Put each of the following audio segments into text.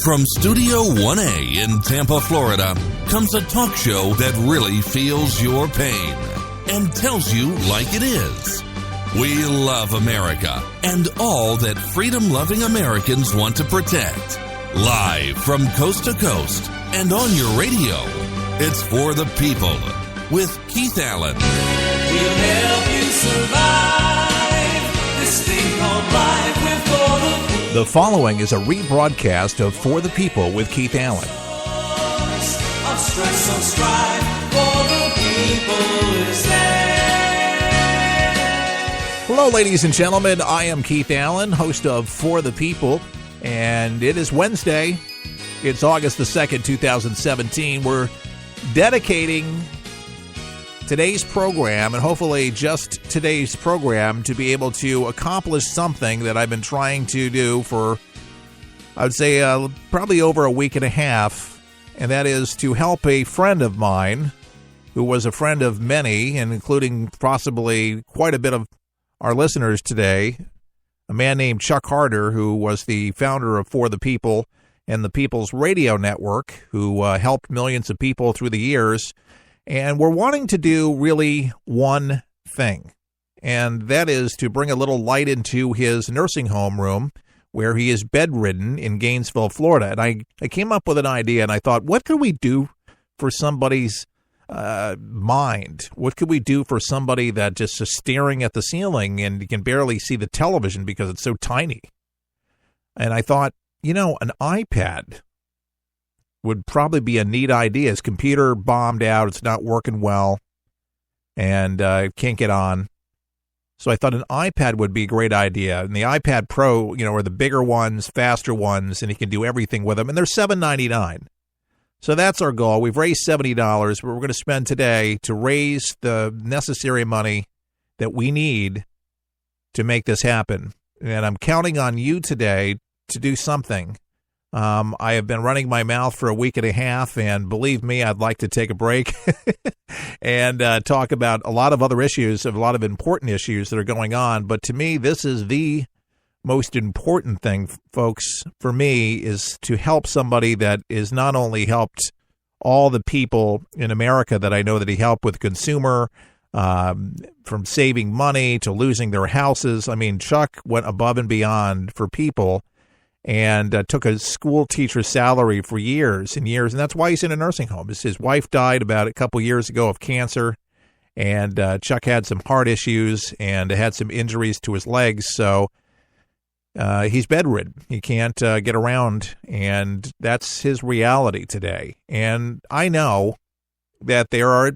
From Studio 1A in Tampa, Florida, comes a talk show that really feels your pain and tells you like it is. We love America and all that freedom-loving Americans want to protect. Live from coast to coast and on your radio, it's For the People with Keith Allen. We'll help you survive this thing called life. We're for the people. The following is a rebroadcast of For the People with Keith Allen. Of stress, of strife, for the people is there. Hello, ladies and gentlemen. I am Keith Allen, host of For the People, and it is Wednesday. It's August the 2nd, 2017. We're dedicating today's program, and hopefully just today's program, to be able to accomplish something that I've been trying to do for, I would say, probably over a week and a half, and that is to help a friend of mine who was a friend of many, and including possibly quite a bit of our listeners today, a man named Chuck Harder, who was the founder of For the People and the People's Radio Network, who helped millions of people through the years. And we're wanting to do really one thing, and that is to bring a little light into his nursing home room where he is bedridden in Gainesville, Florida. And I came up with an idea, and I thought, what could we do for somebody's mind? What could we do for somebody that just is staring at the ceiling and you can barely see the television because it's so tiny? And I thought, an iPad would probably be a neat idea. His computer bombed out. It's not working well, and can't get on. So I thought an iPad would be a great idea. And the iPad Pro, are the bigger ones, faster ones, and he can do everything with them. And they're $7.99. So that's our goal. We've raised $70, but we're going to spend today to raise the necessary money that we need to make this happen. And I'm counting on you today to do something. I have been running my mouth for a week and a half, and believe me, I'd like to take a break and talk about a lot of other issues, a lot of important issues that are going on. But to me, this is the most important thing, folks, for me, is to help somebody that is not only helped all the people in America that I know that he helped with consumer, from saving money to losing their houses. I mean, Chuck went above and beyond for people, and took a school teacher's salary for years and years, and that's why he's in a nursing home. His wife died about a couple years ago of cancer, and Chuck had some heart issues and had some injuries to his legs, so he's bedridden. He can't get around, and that's his reality today. And I know that there are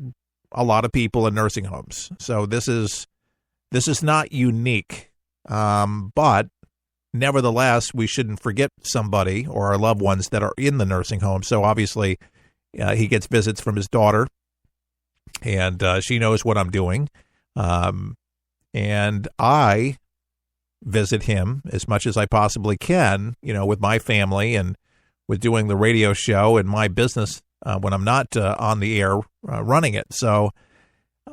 a lot of people in nursing homes, so this is not unique, but nevertheless, we shouldn't forget somebody or our loved ones that are in the nursing home. So obviously, he gets visits from his daughter, and she knows what I'm doing. And I visit him as much as I possibly can, with my family and with doing the radio show and my business when I'm not on the air running it. So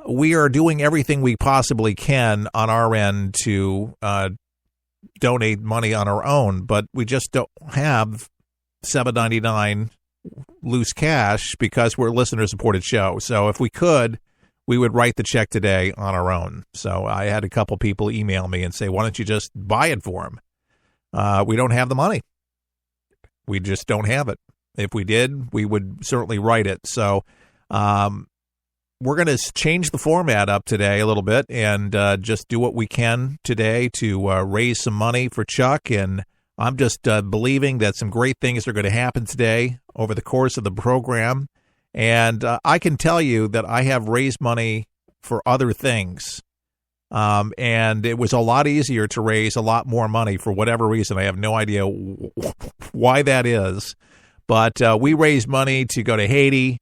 we are doing everything we possibly can on our end to donate money on our own, but we just don't have $7.99 loose cash because we're a listener-supported show. So if we could, we would write the check today on our own. So I had a couple people email me and say, why don't you just buy it for him? We don't have the money. We just don't have it. If we did, we would certainly write it. So we're going to change the format up today a little bit and just do what we can today to raise some money for Chuck. And I'm just believing that some great things are going to happen today over the course of the program. And I can tell you that I have raised money for other things. And it was a lot easier to raise a lot more money for whatever reason. I have no idea why that is. But we raised money to go to Haiti.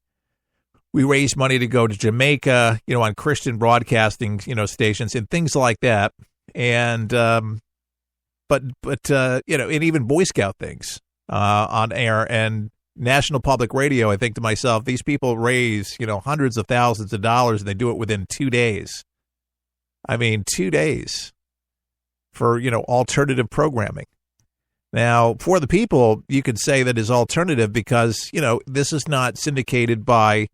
We raised money to go to Jamaica, on Christian broadcasting, stations and things like that. And, but and even Boy Scout things, on air and National Public Radio. I think to myself, these people raise, hundreds of thousands of dollars, and they do it within 2 days. I mean, 2 days for, alternative programming. Now, For the People, you could say that is alternative because, this is not syndicated by,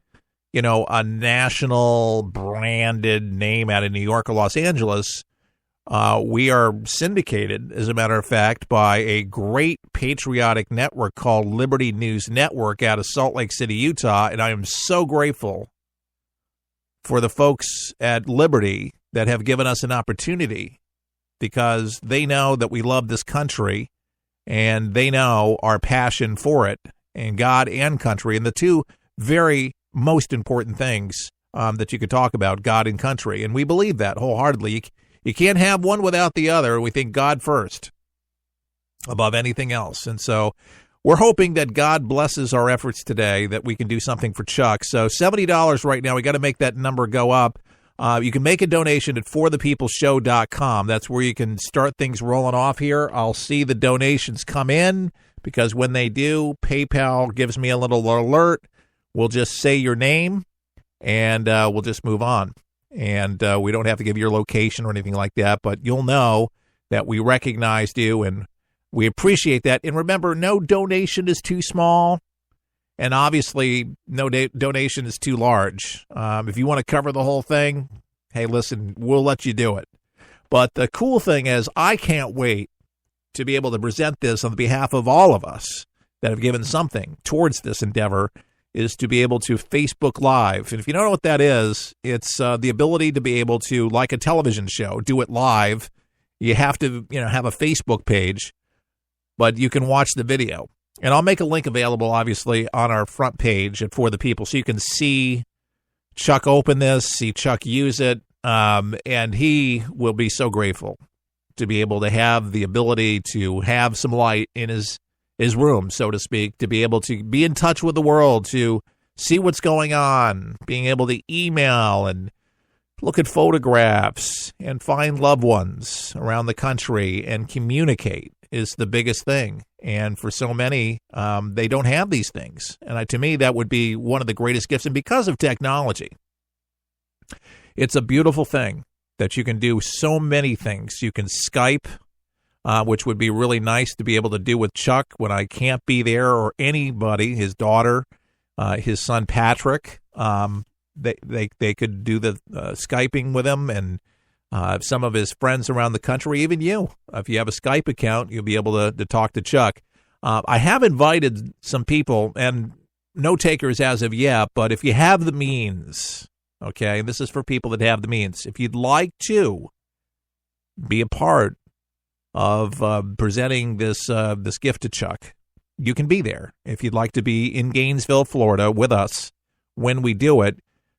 a national branded name out of New York or Los Angeles. We are syndicated, as a matter of fact, by a great patriotic network called Liberty News Network out of Salt Lake City, Utah. And I am so grateful for the folks at Liberty that have given us an opportunity because they know that we love this country and they know our passion for it and God and country. And the two very most important things that you could talk about, God and country. And we believe that wholeheartedly. You can't have one without the other. We think God first above anything else. And so we're hoping that God blesses our efforts today, that we can do something for Chuck. So $70 right now. We got to make that number go up. You can make a donation at forthepeopleshow.com. That's where you can start things rolling off here. I'll see the donations come in because when they do, PayPal gives me a little alert. We'll just say your name and we'll just move on. And we don't have to give your location or anything like that, but you'll know that we recognized you and we appreciate that. And remember, no donation is too small. And obviously, no donation is too large. If you want to cover the whole thing, hey, listen, we'll let you do it. But the cool thing is I can't wait to be able to present this on behalf of all of us that have given something towards this endeavor is to be able to Facebook Live. And if you don't know what that is, it's the ability to be able to, like a television show, do it live. You have to, have a Facebook page, but you can watch the video. And I'll make a link available, obviously, on our front page at For the People, so you can see Chuck open this, see Chuck use it, and he will be so grateful to be able to have the ability to have some light in his room, so to speak, to be able to be in touch with the world, to see what's going on, being able to email and look at photographs and find loved ones around the country and communicate is the biggest thing. And for so many, they don't have these things. And to me, that would be one of the greatest gifts. And because of technology, it's a beautiful thing that you can do so many things. You can Skype, which would be really nice to be able to do with Chuck when I can't be there, or anybody, his daughter, his son Patrick. They could do the Skyping with him, and some of his friends around the country, even you. If you have a Skype account, you'll be able to talk to Chuck. I have invited some people, and no takers as of yet, but if you have the means, okay, this is for people that have the means. If you'd like to be a part of presenting this gift to Chuck, you can be there. If you'd like to be in Gainesville, Florida with us when we do it,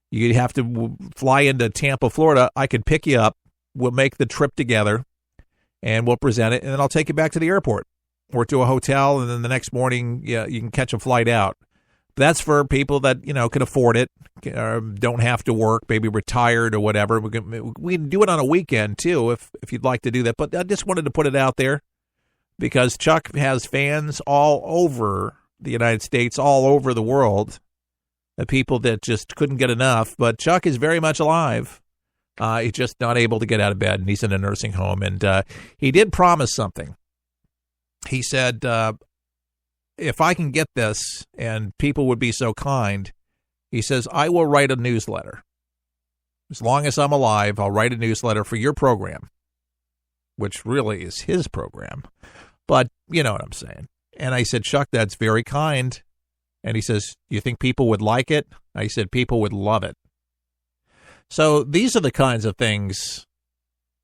you have to fly into Tampa, Florida. I could pick you up. We'll make the trip together, and we'll present it, and then I'll take you back to the airport or to a hotel, and then the next morning you can catch a flight out. That's for people that, can afford it, don't have to work, maybe retired or whatever. We can do it on a weekend, too, if you'd like to do that. But I just wanted to put it out there because Chuck has fans all over the United States, all over the world. The people that just couldn't get enough, but Chuck is very much alive. He's just not able to get out of bed, and he's in a nursing home. And he did promise something. He said, if I can get this, and people would be so kind, he says, I will write a newsletter. As long as I'm alive, I'll write a newsletter for your program, which really is his program. But you know what I'm saying. And I said, Chuck, that's very kind. And he says, you think people would like it? I said, people would love it. So these are the kinds of things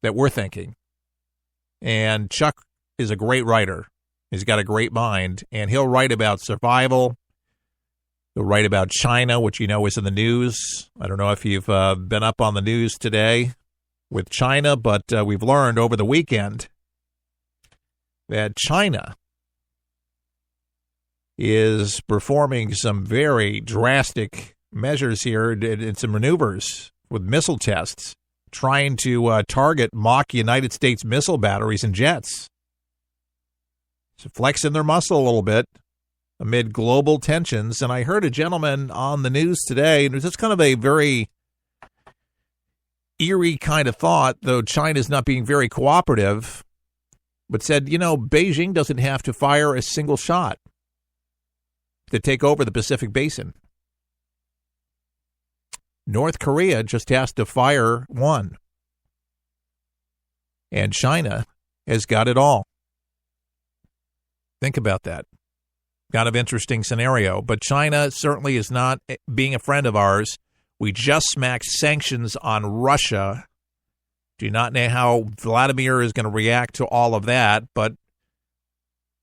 that we're thinking. And Chuck is a great writer. He's got a great mind. And he'll write about survival. He'll write about China, which is in the news. I don't know if you've been up on the news today with China, but we've learned over the weekend that China is performing some very drastic measures here and some maneuvers with missile tests, trying to target mock United States missile batteries and jets. So flexing their muscle a little bit amid global tensions. And I heard a gentleman on the news today, and it was just kind of a very eerie kind of thought, though China's not being very cooperative. but said, Beijing doesn't have to fire a single shot to take over the Pacific Basin. North Korea just has to fire one. And China has got it all. Think about that. Kind of interesting scenario. But China certainly is not being a friend of ours. We just smacked sanctions on Russia. Do not know how Vladimir is going to react to all of that, but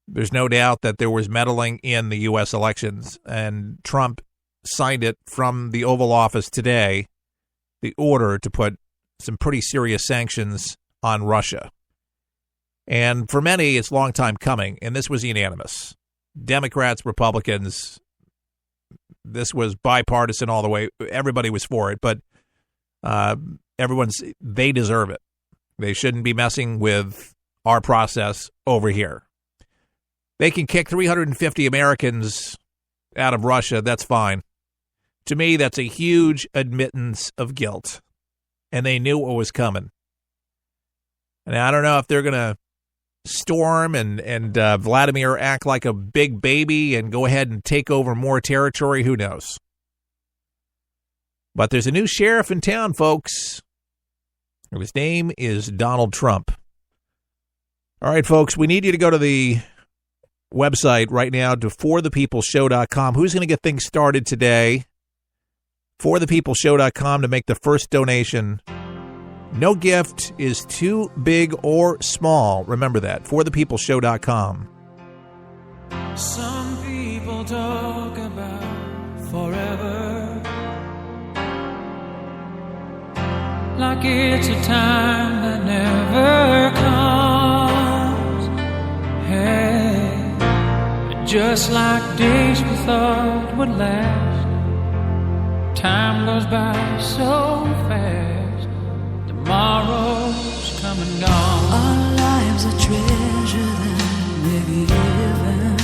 there's no doubt that there was meddling in the U.S. elections, and Trump signed it from the Oval Office today, the order to put some pretty serious sanctions on Russia. And for many, it's a long time coming, and this was unanimous. Democrats, Republicans, this was bipartisan all the way. Everybody was for it, but they deserve it. They shouldn't be messing with our process over here. They can kick 350 Americans out of Russia. That's fine. To me, that's a huge admittance of guilt. And they knew what was coming. And I don't know if they're going to storm and Vladimir act like a big baby and go ahead and take over more territory. Who knows? But there's a new sheriff in town, folks. His name is Donald Trump. All right, folks, we need you to go to the website right now to forthepeopleshow.com. Who's going to get things started today? forthepeopleshow.com to make the first donation. No gift is too big or small. Remember that. forthepeopleshow.com. Some people talk about forever, like it's a time that never comes. Hey, just like days we thought would last, time goes by so fast. Tomorrow's come and gone. Our lives are treasure that we're given,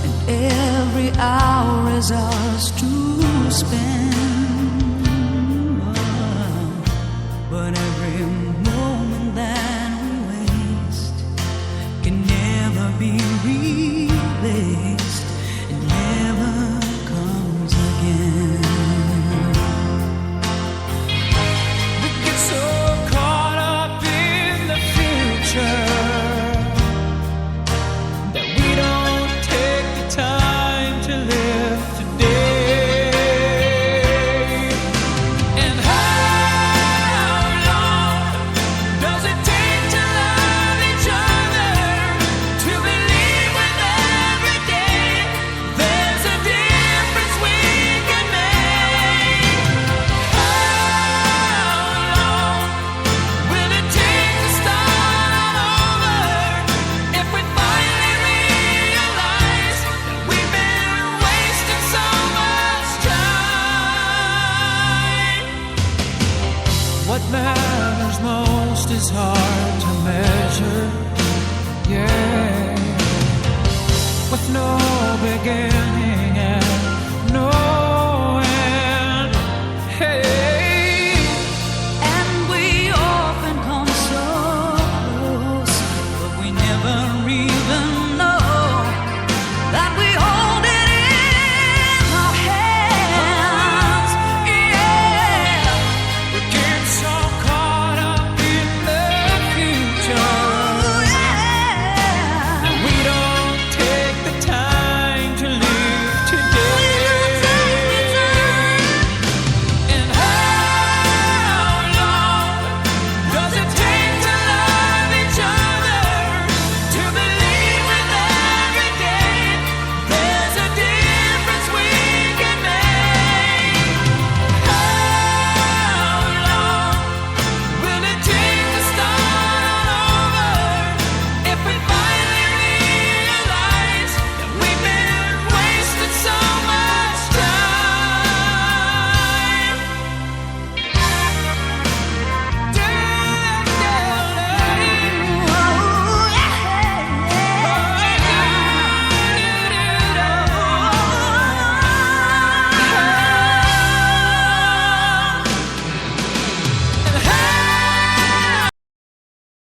and every hour is ours to spend. But every moment that we waste can never be replaced. It never comes again. We get so caught up in the future that we don't take the time to live today. And how long does it take to love each other, to believe with every day there's a difference we can make? How long will it take to start all over if we finally realize that we've been wasting so much time? What matters most is hard to measure, yeah, with no beginning